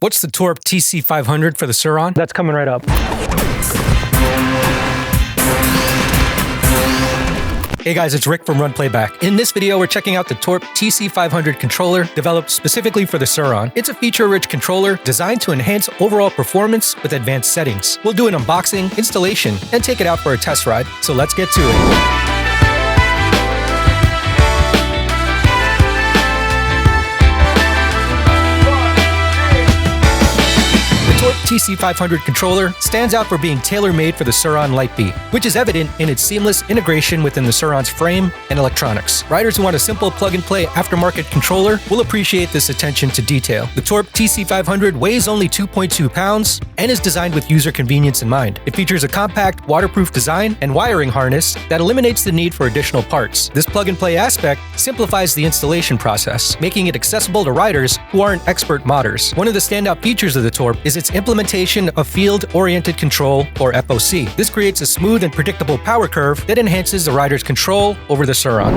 What's the Torp TC500 for the Surron? That's coming right up. Hey guys, it's Rick from RunPlayBack. In this video, we're checking out the Torp TC500 Controller developed specifically for the Surron. It's a feature-rich controller designed to enhance overall performance with advanced settings. We'll do an unboxing, installation, and take it out for a test ride. So let's get to it. The Torp TC500 controller stands out for being tailor-made for the Surron Light Beat, which is evident in its seamless integration within the Surron's frame and electronics. Riders who want a simple plug-and-play aftermarket controller will appreciate this attention to detail. The Torp TC500 weighs only 2.2 pounds and is designed with user convenience in mind. It features a compact, waterproof design and wiring harness that eliminates the need for additional parts. This plug-and-play aspect simplifies the installation process, making it accessible to riders who aren't expert modders. One of the standout features of the Torp is its implementation of field-oriented control, or FOC. This creates a smooth and predictable power curve that enhances the rider's control over the Surron.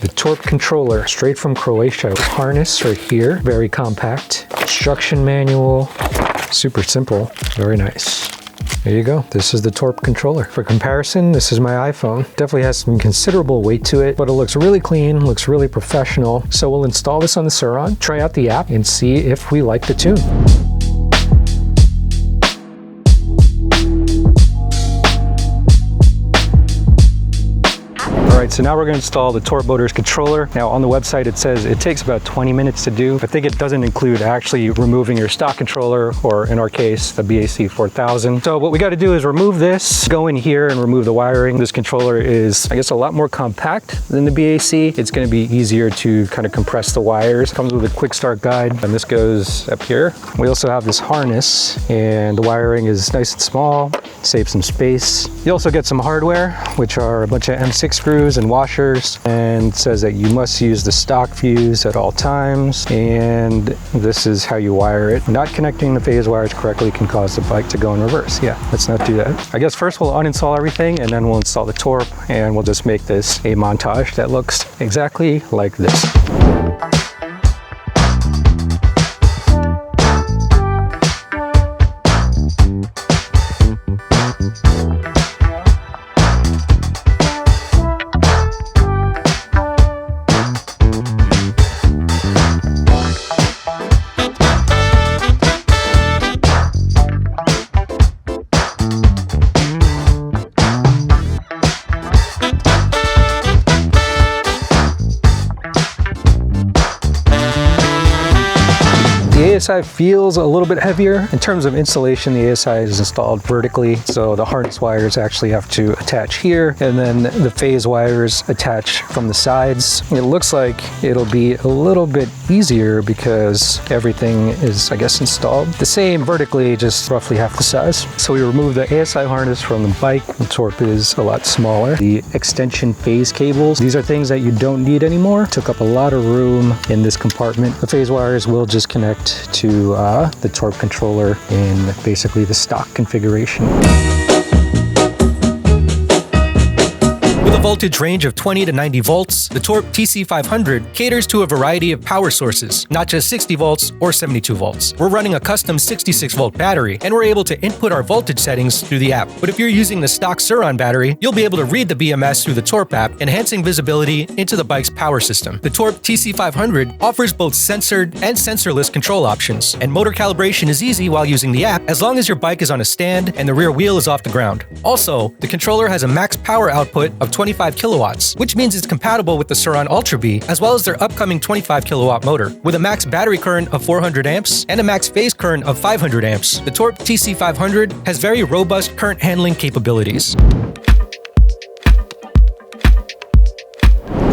The Torp controller, straight from Croatia. Harness right here, very compact. Instruction manual, super simple, very nice. There you go. This is the Torp controller. For comparison, this is my iPhone. Definitely has some considerable weight to it, but it looks really clean, looks really professional. So we'll install this on the Surron, try out the app, and see if we like the tune. Alright, so now we're going to install the Torp Motors controller. Now on the website it says it takes about 20 minutes to do. I think it doesn't include actually removing your stock controller, or in our case, the BAC 4000. So what we got to do is remove this, go in here and remove the wiring. This controller is, I guess, a lot more compact than the BAC. It's going to be easier to kind of compress the wires. Comes with a quick start guide, and this goes up here. We also have this harness, and the wiring is nice and small, saves some space. You also get some hardware, which are a bunch of M6 screws and washers, and says that you must use the stock fuse at all times, and this is how you wire it. Not connecting the phase wires correctly can cause the bike to go in reverse. Yeah, let's not do that. I guess first we'll uninstall everything, and then we'll install the Torp, and we'll just make this a montage that looks exactly like this. The ASI feels a little bit heavier. In terms of installation, the ASI is installed vertically, so the harness wires actually have to attach here, and then the phase wires attach from the sides. It looks like it'll be a little bit easier because everything is, I guess, installed the same vertically, just roughly half the size. So we remove the ASI harness from the bike. The Torp is a lot smaller. The extension phase cables, these are things that you don't need anymore. Took up a lot of room in this compartment. The phase wires will just connect to the Torp controller in basically the stock configuration. With a voltage range of 20 to 90 volts, the Torp TC500 caters to a variety of power sources, not just 60 volts or 72 volts. We're running a custom 66-volt battery, and we're able to input our voltage settings through the app. But if you're using the stock Surron battery, you'll be able to read the BMS through the Torp app, enhancing visibility into the bike's power system. The Torp TC500 offers both censored and sensorless control options, and motor calibration is easy while using the app, as long as your bike is on a stand and the rear wheel is off the ground. Also, the controller has a max power output of 25 kilowatts, which means it's compatible with the Surron Ultra B, as well as their upcoming 25 kilowatt motor. With a max battery current of 400 amps and a max phase current of 500 amps, the Torp TC500 has very robust current handling capabilities.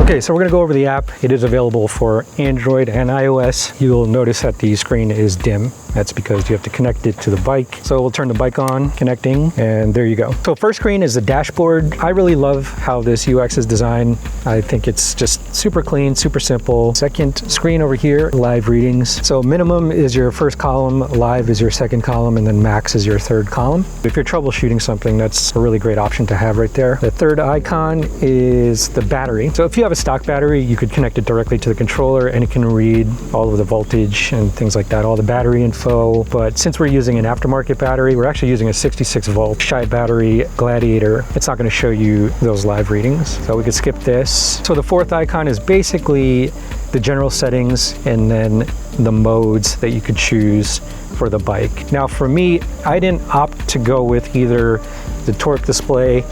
Okay, so we're going to go over the app. It is available for Android and iOS. You'll notice that the screen is dim. That's because you have to connect it to the bike. So we'll turn the bike on, connecting, and there you go. So first screen is the dashboard. I really love how this UX is designed. I think it's just super clean, super simple. Second screen over here, live readings. So minimum is your first column, live is your second column, and then max is your third column. If you're troubleshooting something, that's a really great option to have right there. The third icon is the battery. So if you have a stock battery, you could connect it directly to the controller and it can read all of the voltage and things like that, all the battery info. But since we're using an aftermarket battery, we're actually using a 66 volt Shy battery Gladiator. It's not going to show you those live readings. So we could skip this. So the fourth icon is basically the general settings and then the modes that you could choose for the bike. Now for me, I didn't opt to go with either the Torp display,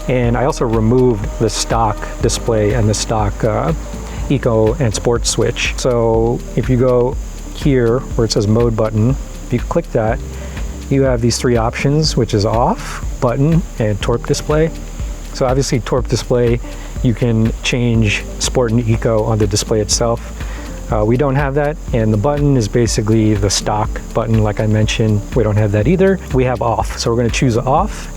and I also removed the stock display and the stock Eco and Sport switch. So if you go here where it says mode button, if you click that, you have these three options, which is off, button, and Torp display. So obviously Torp display, you can change Sport and Eco on the display itself. We don't have that, and the button is basically the stock button like I mentioned. We don't have that either. We have off, so we're going to choose off.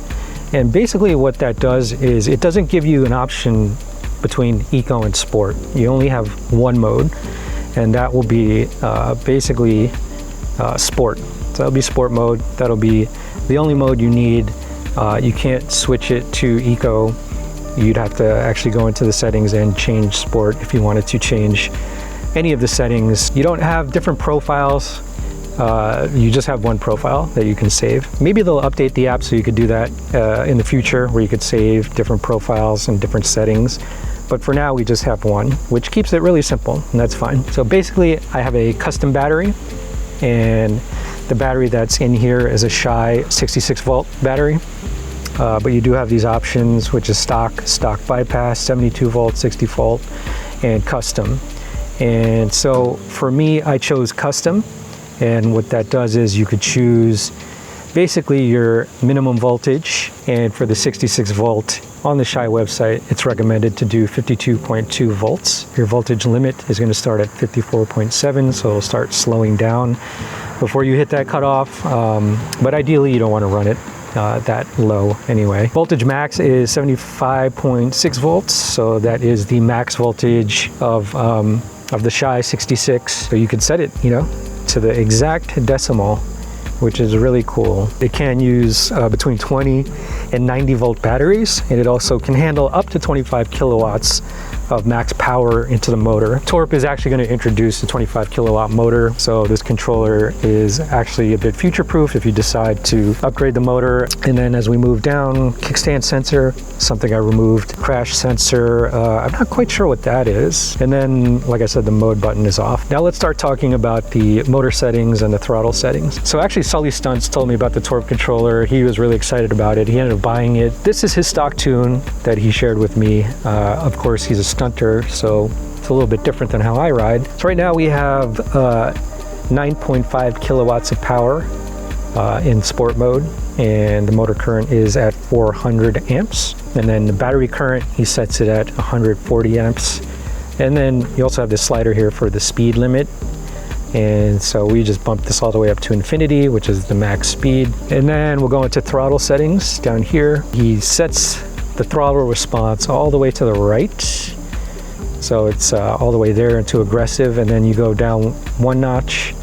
And basically what that does is it doesn't give you an option between Eco and Sport. You only have one mode, and that will be basically Sport. So that'll be Sport mode. That'll be the only mode you need. You can't switch it to Eco. You'd have to actually go into the settings and change Sport if you wanted to change any of the settings. You don't have different profiles. You just have one profile that you can save. Maybe they'll update the app so you could do that in the future, where you could save different profiles and different settings. But for now, we just have one, which keeps it really simple, and that's fine. So basically, I have a custom battery, and the battery that's in here is a Shy 66 volt battery. But you do have these options, which is stock bypass, 72 volt, 60 volt, and custom. And so for me, I chose custom. And what that does is you could choose basically your minimum voltage. And for the 66 volt on the Shy website, it's recommended to do 52.2 volts. Your voltage limit is going to start at 54.7, so it'll start slowing down before you hit that cutoff. But ideally, you don't want to run it that low anyway. Voltage max is 75.6 volts, so that is the max voltage of the Shy 66. So you can set it, to the exact decimal, which is really cool. It can use between 20 and 90 volt batteries, and it also can handle up to 25 kilowatts of max power into the motor. Torp is actually going to introduce a 25 kilowatt motor, so this controller is actually a bit future-proof if you decide to upgrade the motor. And then as we move down, kickstand sensor, something I removed, crash sensor, I'm not quite sure what that is. And then, like I said, the mode button is off. Now let's start talking about the motor settings and the throttle settings. So actually Sully Stunts told me about the Torp controller. He was really excited about it. He ended up buying it. This is his stock tune that he shared with me. Of course, he's a stunter, so it's a little bit different than how I ride. So right now we have 9.5 kilowatts of power in sport mode, and the motor current is at 400 amps. And then the battery current, he sets it at 140 amps. And then you also have this slider here for the speed limit. And so we just bumped this all the way up to infinity, which is the max speed. And then we'll go into throttle settings down here. He sets the throttle response all the way to the right. So it's all the way there into aggressive, and then you go down one notch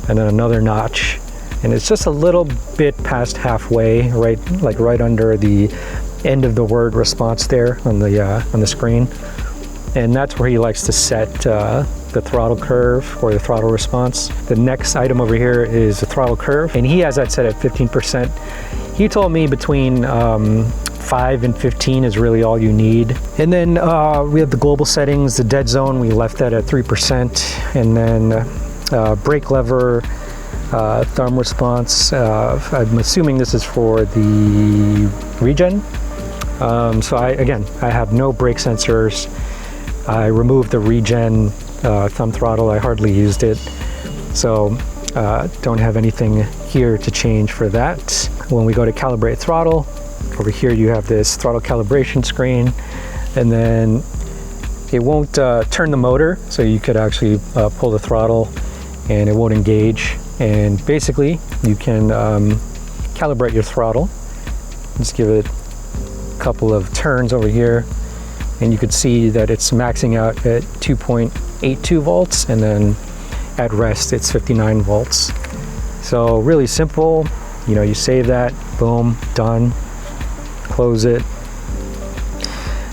and then another notch. And it's just a little bit past halfway, right under the end of the word response there on the screen. And that's where he likes to set the throttle curve or the throttle response. The next item over here is the throttle curve, and he has that set at 15%. He told me between 5 and 15 is really all you need. And then we have the global settings, the dead zone, we left that at 3%. And then brake lever, thumb response, I'm assuming this is for the regen. So I have no brake sensors. I removed the regen thumb throttle. I hardly used it. So don't have anything here to change for that. When we go to calibrate throttle, over here you have this throttle calibration screen, and then it won't turn the motor, so you could actually pull the throttle and it won't engage. And basically you can calibrate your throttle. Just give it a couple of turns over here, and you can see that it's maxing out at 2.82 volts, and then at rest it's 59 volts. So really simple. You know, you save that, boom, done, close it.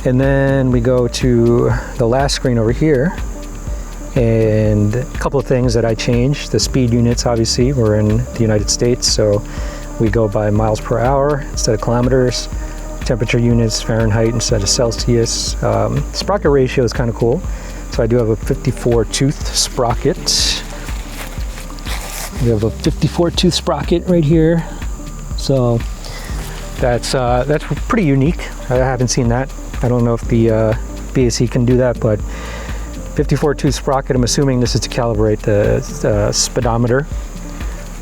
And then we go to the last screen over here, and a couple of things that I changed. The speed units, obviously, we're in the United States, so we go by miles per hour instead of kilometers. Temperature units, Fahrenheit instead of Celsius. Sprocket ratio is kind of cool. So I do have a 54 tooth sprocket. We have a 54 tooth sprocket right here. So that's pretty unique. I haven't seen that. I don't know if the BAC can do that, but 54 tooth sprocket, I'm assuming this is to calibrate the speedometer.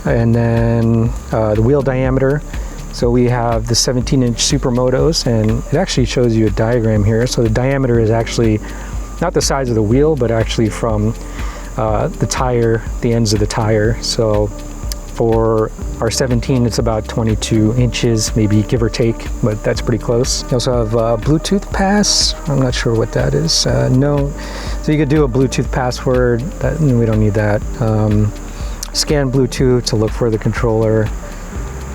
And then the wheel diameter. So we have the 17-inch Supermotos, and it actually shows you a diagram here. So the diameter is actually not the size of the wheel, but actually from the tire, the ends of the tire. So for our 17, it's about 22 inches, maybe give or take, but that's pretty close. You also have Bluetooth pass. I'm not sure what that is. No, so you could do a Bluetooth password. We don't need that. Scan Bluetooth to look for the controller.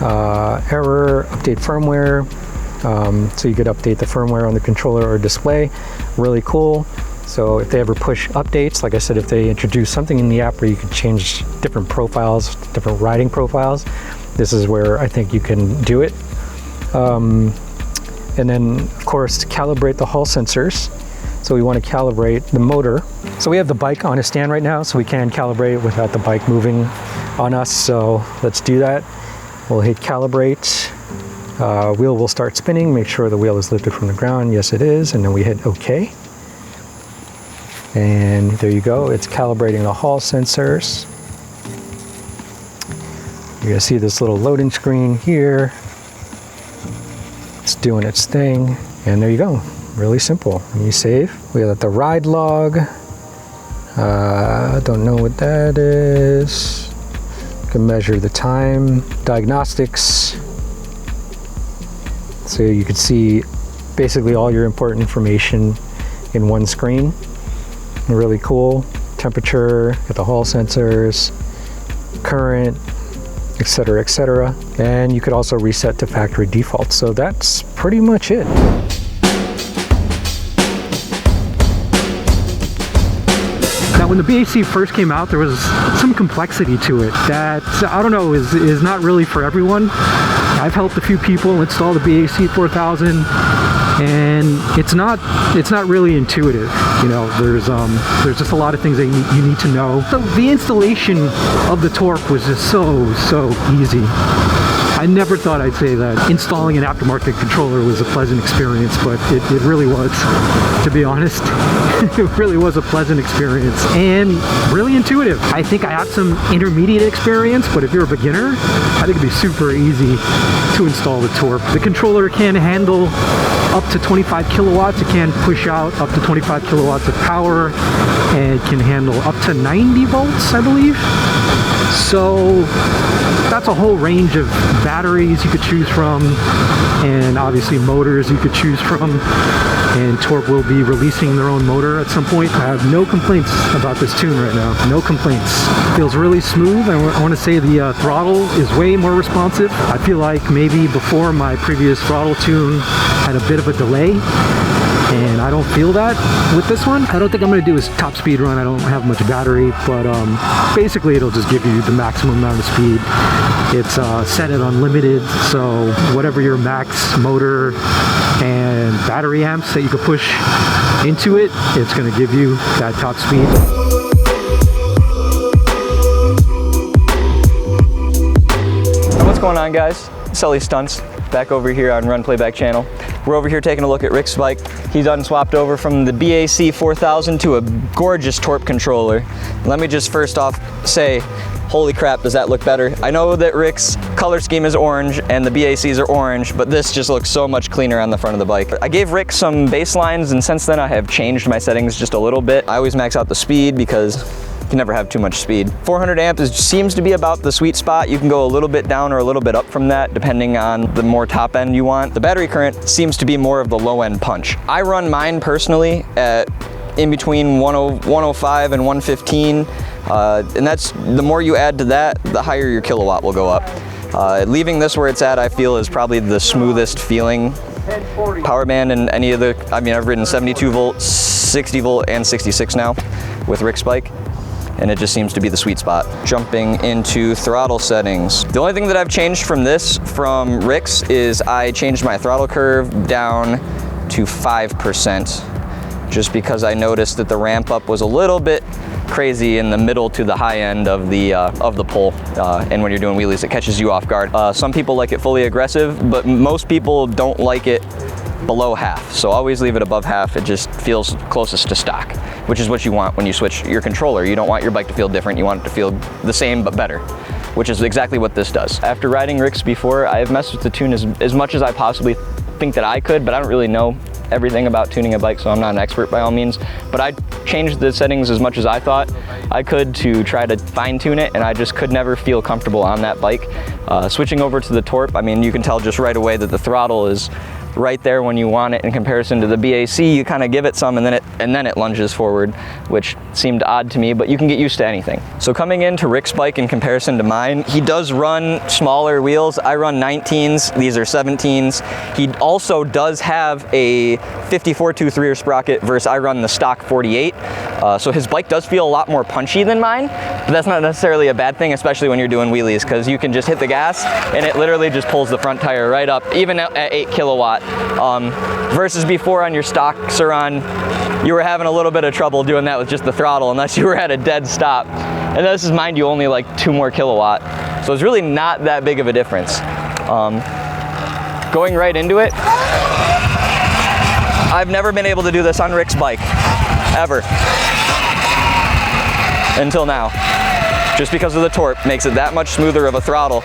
Error, update firmware. So you could update the firmware on the controller or display. Really cool. So if they ever push updates, like I said, if they introduce something in the app where you can change different profiles, different riding profiles, this is where I think you can do it. And then, of course, to calibrate the Hall sensors. So we want to calibrate the motor. So we have the bike on a stand right now, so we can calibrate it without the bike moving on us. So let's do that. We'll hit calibrate. Wheel will start spinning. Make sure the wheel is lifted from the ground. Yes, it is. And then we hit OK. And there you go. It's calibrating the Hall sensors. You're gonna see this little loading screen here. It's doing its thing. And there you go. Really simple. And you save. We have the ride log. I don't know what that is. You can measure the time. Diagnostics. So you can see basically all your important information in one screen. Really cool. Temperature, get the Hall sensors, current, etc., etc. And you could also reset to factory default. So that's pretty much it. Now, when the BAC first came out, there was some complexity to it that, I don't know, is not really for everyone. I've helped a few people install the BAC 4000, and it's not really intuitive. You know, there's just a lot of things that you need to know. So the installation of the Torp was just so easy. I never thought I'd say that installing an aftermarket controller was a pleasant experience, but it really was, to be honest. It really was a pleasant experience and really intuitive. I think I have some intermediate experience, but if you're a beginner, I think it'd be super easy to install the Torp. The controller can handle up to 25 kilowatts. It can push out up to 25 kilowatts of power, and it can handle up to 90 volts, I believe. So that's a whole range of batteries you could choose from, and obviously motors you could choose from. And Torp will be releasing their own motor at some point. I have no complaints about this tune right now. No complaints. Feels really smooth. I want to say the throttle is way more responsive. I feel like maybe before my previous throttle tune had a bit of a delay, and I don't feel that with this one. I don't think I'm going to do a top speed run. I don't have much battery, but basically it'll just give you the maximum amount of speed. It's set at unlimited, so whatever your max motor and battery amps that you could push into it, it's going to give you that top speed. What's going on, guys? Sully Stunts, back over here on RunPlayBack channel. We're over here taking a look at Rick's bike. He's unswapped over from the BAC 4000 to a gorgeous Torp controller. Let me just first off say, holy crap, does that look better? I know that Rick's color scheme is orange and the BACs are orange, but this just looks so much cleaner on the front of the bike. I gave Rick some baselines, and since then I have changed my settings just a little bit. I always max out the speed because can never have too much speed. 400 amp seems to be about the sweet spot. You can go a little bit down or a little bit up from that, depending on the more top end you want. The battery current seems to be more of the low end punch. I run mine personally at in between 105 and 115, and that's, the more you add to that, the higher your kilowatt will go up. Leaving this where it's at, I feel, is probably the smoothest feeling power band in any of the, I mean, I've ridden 72 volt, 60 volt, and 66 now with Rick's bike, and it just seems to be the sweet spot. Jumping into throttle settings. The only thing that I've changed from Rick's is I changed my throttle curve down to 5%, just because I noticed that the ramp up was a little bit crazy in the middle to the high end of the pole, and when you're doing wheelies, it catches you off guard. Some people like it fully aggressive, but most people don't like it below half. So always leave it above half. It just feels closest to stock, which is what you want when you switch your controller. You don't want your bike to feel different. You want it to feel the same but better, which is exactly what this does. After riding Rick's before, I have messed with the tune as much as I possibly think that I could, but I don't really know everything about tuning a bike, so I'm not an expert by all means. But I changed the settings as much as I thought I could to try to fine tune it, and I just could never feel comfortable on that bike. Switching over to the Torp, I mean, you can tell just right away that the throttle is right there when you want it in comparison to the BAC. You kind of give it some and then it lunges forward, which seemed odd to me, but you can get used to anything. So coming into Rick's bike in comparison to mine, he does run smaller wheels. I run 19s, these are 17s. He also does have a 54 tooth rear sprocket versus I run the stock 48. So his bike does feel a lot more punchy than mine, but that's not necessarily a bad thing, especially when you're doing wheelies, because you can just hit the gas and it literally just pulls the front tire right up, even at 8 kilowatt. Versus before on your stock Surron, you were having a little bit of trouble doing that with just the throttle unless you were at a dead stop. And this is, mind you, only like 2 more kilowatt. So it's really not that big of a difference. Going right into it, I've never been able to do this on Rick's bike, ever, until now. Just because of the Torp, makes it that much smoother of a throttle,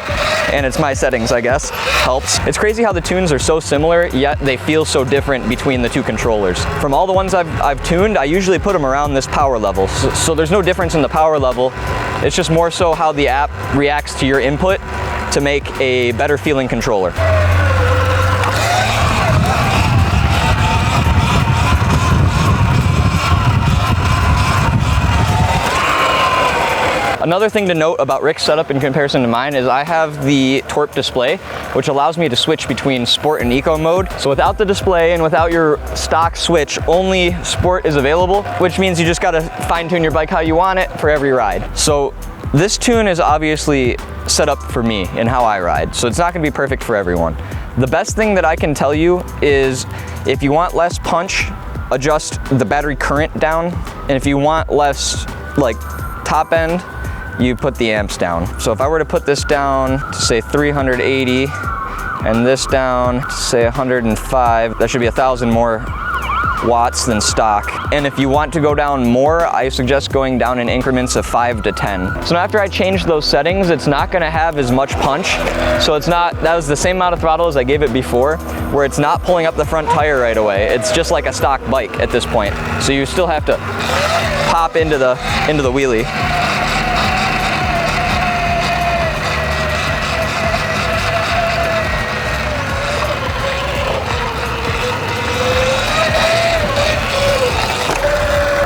and it's my settings, I guess, helps. It's crazy how the tunes are so similar, yet they feel so different between the two controllers. From all the ones I've tuned, I usually put them around this power level, so there's no difference in the power level. It's just more so how the app reacts to your input to make a better feeling controller. Another thing to note about Rick's setup in comparison to mine is I have the Torp display, which allows me to switch between sport and eco mode. So without the display and without your stock switch, only sport is available, which means you just gotta fine tune your bike how you want it for every ride. So this tune is obviously set up for me and how I ride, so it's not gonna be perfect for everyone. The best thing that I can tell you is if you want less punch, adjust the battery current down, and if you want less like top end, you put the amps down. So if I were to put this down to say 380 and this down to say 105, that should be 1,000 more watts than stock. And if you want to go down more, I suggest going down in increments of 5 to 10. So after I changed those settings, it's not gonna have as much punch. So it's not, that was the same amount of throttle as I gave it before, where it's not pulling up the front tire right away. It's just like a stock bike at this point. So you still have to pop into the wheelie.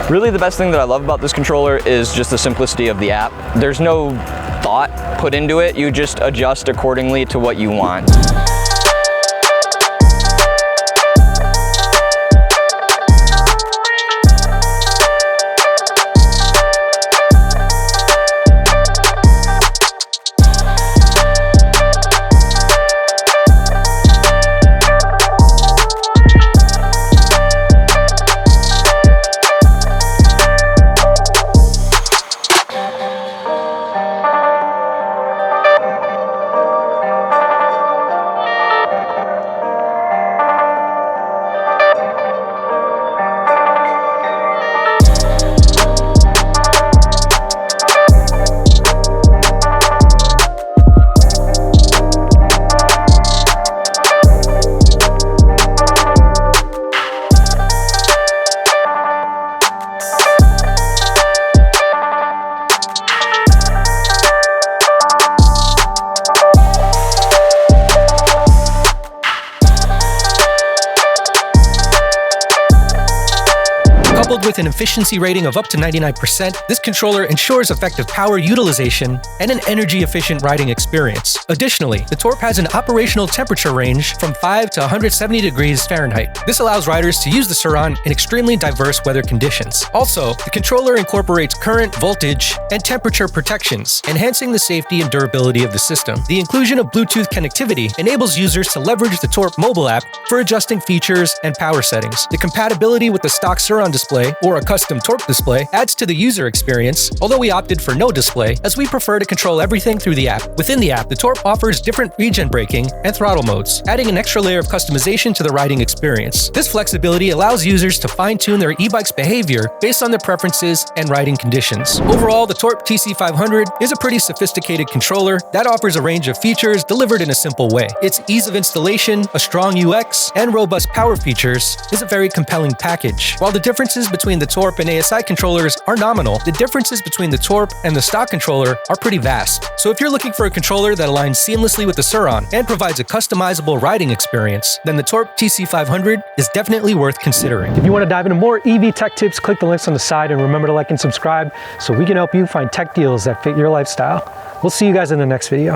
Really, the best thing that I love about this controller is just the simplicity of the app. There's no thought put into it. You just adjust accordingly to what you want. Coupled with an efficiency rating of up to 99%, this controller ensures effective power utilization and an energy-efficient riding experience. Additionally, the Torp has an operational temperature range from 5 to 170 degrees Fahrenheit. This allows riders to use the Surron in extremely diverse weather conditions. Also, the controller incorporates current, voltage, and temperature protections, enhancing the safety and durability of the system. The inclusion of Bluetooth connectivity enables users to leverage the Torp mobile app for adjusting features and power settings. The compatibility with the stock Surron display or a custom Torp display adds to the user experience, although we opted for no display as we prefer to control everything through the app. Within the app, the Torp offers different regen braking and throttle modes, adding an extra layer of customization to the riding experience. This flexibility allows users to fine-tune their e-bike's behavior based on their preferences and riding conditions. Overall, the Torp TC500 is a pretty sophisticated controller that offers a range of features delivered in a simple way. Its ease of installation, a strong UX, and robust power features is a very compelling package. While the differences between the Torp and ASI controllers are nominal, the differences between the Torp and the stock controller are pretty vast. So if you're looking for a controller that aligns seamlessly with the Surron and provides a customizable riding experience, then the Torp TC500 is definitely worth considering. If you want to dive into more EV tech tips, click the links on the side and remember to like and subscribe so we can help you find tech deals that fit your lifestyle. We'll see you guys in the next video.